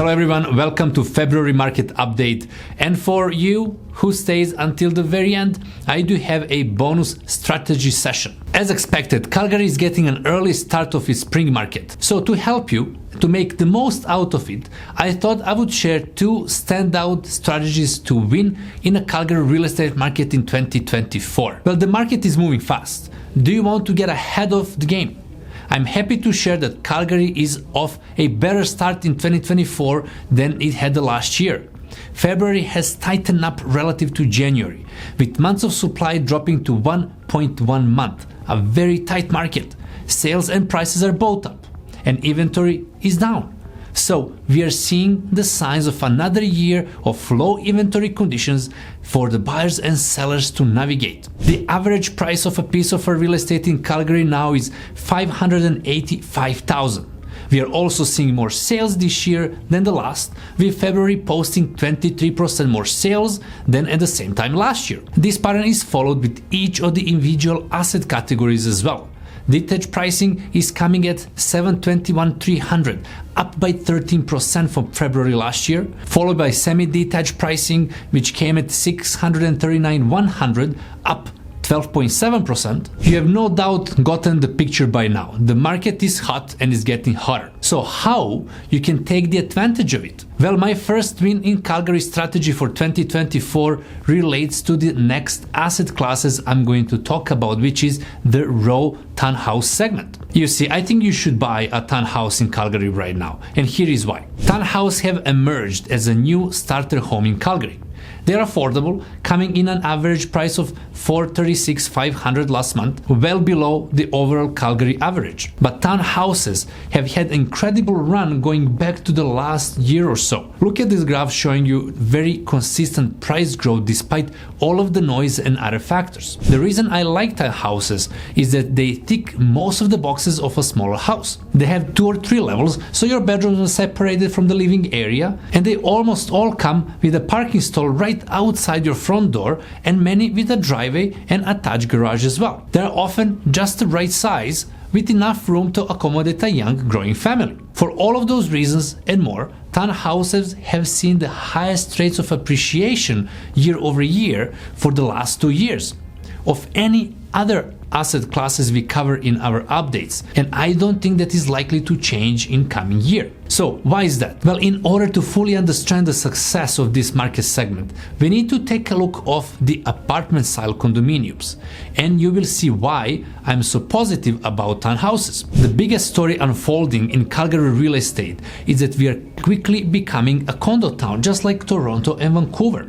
Hello everyone, welcome to February market update. And for you who stays until the very end, I do have a bonus strategy session. As expected, Calgary is getting an early start of its spring market. So to help you to make the most out of it, I thought I would share two standout strategies to win in a Calgary real estate market in 2024. Well, the market is moving fast. Do you want to get ahead of the game? I'm happy to share that Calgary is off a better start in 2024 than it had the last year. February has tightened up relative to January, with months of supply dropping to 1.1 month, a very tight market. Sales and prices are both up, and inventory is down. So we are seeing the signs of another year of low inventory conditions for the buyers and sellers to navigate. The average price of a piece of real estate in Calgary now is $585,000. We are also seeing more sales this year than the last, with February posting 23% more sales than at the same time last year. This pattern is followed with each of the individual asset categories as well. Detached pricing is coming at $721,300, up by 13% from February last year, followed by semi-detached pricing, which came at $639,100, up 12.7%. You have no doubt gotten the picture by now. The market is hot and is getting hotter. So how you can take the advantage of it? Well, my first win in Calgary strategy for 2024 relates to the next asset classes I'm going to talk about, which is the raw townhouse segment. You see, I think you should buy a townhouse in Calgary right now, and here is why. Townhouses have emerged as a new starter home in Calgary. They are affordable, coming in an average price of $436,500 last month, well below the overall Calgary average. But townhouses have had an incredible run going back to the last year or so. Look at this graph showing you very consistent price growth despite all of the noise and other factors. The reason I like townhouses is that they tick most of the boxes of a smaller house. They have 2 or 3 levels, so your bedrooms are separated from the living area, and they almost all come with a parking stall right outside your front door, and many with a driveway and attached garage as well. They are often just the right size, with enough room to accommodate a young growing family. For all of those reasons and more, townhouses have seen the highest rates of appreciation year over year for the last 2 years of any other asset classes we cover in our updates, and I don't think that is likely to change in coming year. So why is that? Well, in order to fully understand the success of this market segment, we need to take a look of the apartment style condominiums, and you will see why I'm so positive about townhouses. The biggest story unfolding in Calgary real estate is that we are quickly becoming a condo town, just like Toronto and Vancouver.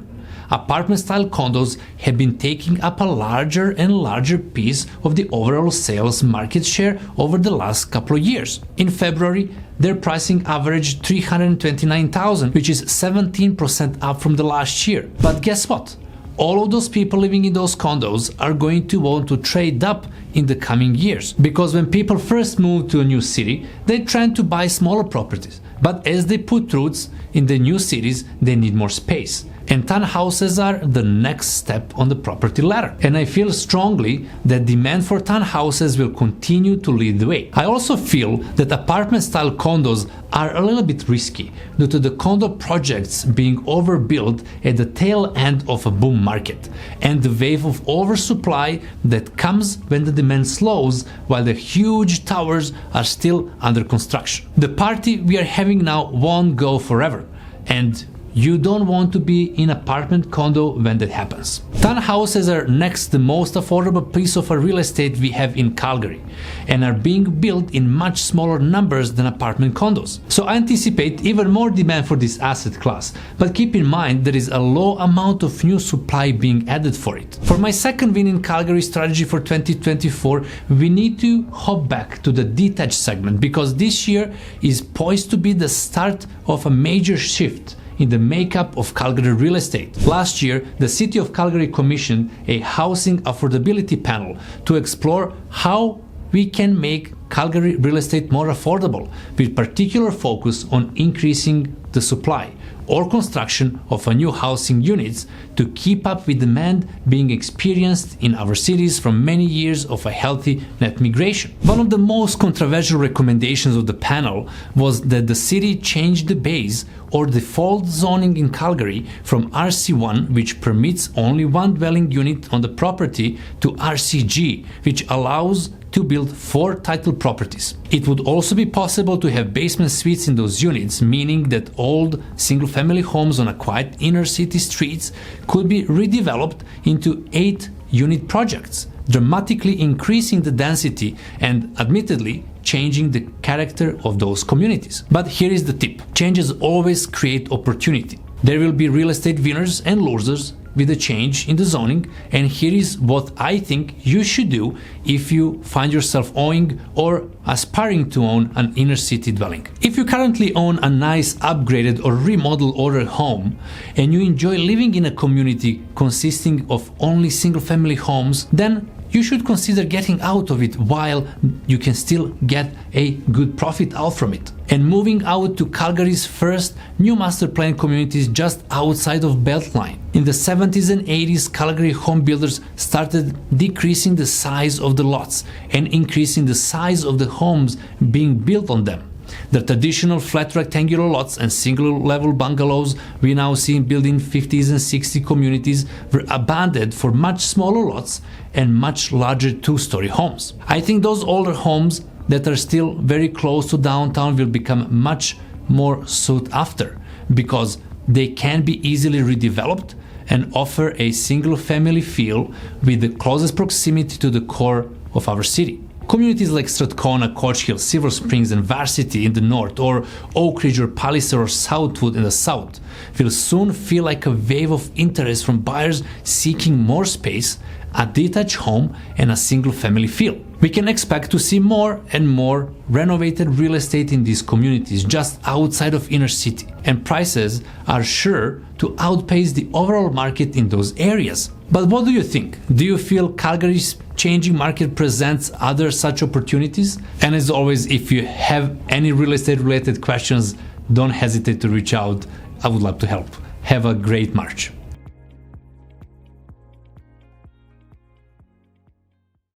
Apartment-style condos have been taking up a larger and larger piece of the overall sales market share over the last couple of years. In February, their pricing averaged $329,000, which is 17% up from the last year. But guess what? All of those people living in those condos are going to want to trade up in the coming years, because when people first move to a new city, they tend to buy smaller properties. But as they put roots in the new cities, they need more space. And townhouses are the next step on the property ladder. And I feel strongly that demand for townhouses will continue to lead the way. I also feel that apartment-style condos are a little bit risky due to the condo projects being overbuilt at the tail end of a boom market, and the wave of oversupply that comes when the demand slows while the huge towers are still under construction. The party we are having now won't go forever, and you don't want to be in apartment condo when that happens. Townhouses are next the most affordable piece of real estate we have in Calgary, and are being built in much smaller numbers than apartment condos. So I anticipate even more demand for this asset class, but keep in mind there is a low amount of new supply being added for it. For my second win in Calgary strategy for 2024, we need to hop back to the detached segment, because this year is poised to be the start of a major shift in the makeup of Calgary real estate. Last year, the City of Calgary commissioned a housing affordability panel to explore how we can make Calgary real estate more affordable, with particular focus on increasing the supply or construction of a new housing units to keep up with demand being experienced in our cities from many years of a healthy net migration. One of the most controversial recommendations of the panel was that the city change the base or default zoning in Calgary from RC1, which permits only one dwelling unit on the property, to RCG, which allows to build 4 titled properties. It would also be possible to have basement suites in those units, meaning that old single-family homes on a quiet inner city streets could be redeveloped into 8-unit projects, dramatically increasing the density and admittedly changing the character of those communities. But here is the tip: changes always create opportunity. There will be real estate winners and losers with a change in the zoning, and here is what I think you should do if you find yourself owning or aspiring to own an inner city dwelling. If you currently own a nice upgraded or remodeled older home and you enjoy living in a community consisting of only single-family homes, then you should consider getting out of it while you can still get a good profit out from it, and moving out to Calgary's first new master plan communities just outside of Beltline. In the 70s and 80s, Calgary home builders started decreasing the size of the lots and increasing the size of the homes being built on them. The traditional flat rectangular lots and single-level bungalows we now see in building 50s and 60s communities were abandoned for much smaller lots and much larger 2-story homes. I think those older homes that are still very close to downtown will become much more sought after because they can be easily redeveloped and offer a single-family feel with the closest proximity to the core of our city. Communities like Strathcona, Coach Hill, Silver Springs and Varsity in the north, or Oak Ridge or Palliser or Southwood in the south, will soon feel like a wave of interest from buyers seeking more space, a detached home and a single-family feel. We can expect to see more and more renovated real estate in these communities just outside of inner city, and prices are sure to outpace the overall market in those areas. But what do you think? Do you feel Calgary's changing market presents other such opportunities? And as always, if you have any real estate related questions, don't hesitate to reach out. I would love to help. Have a great March.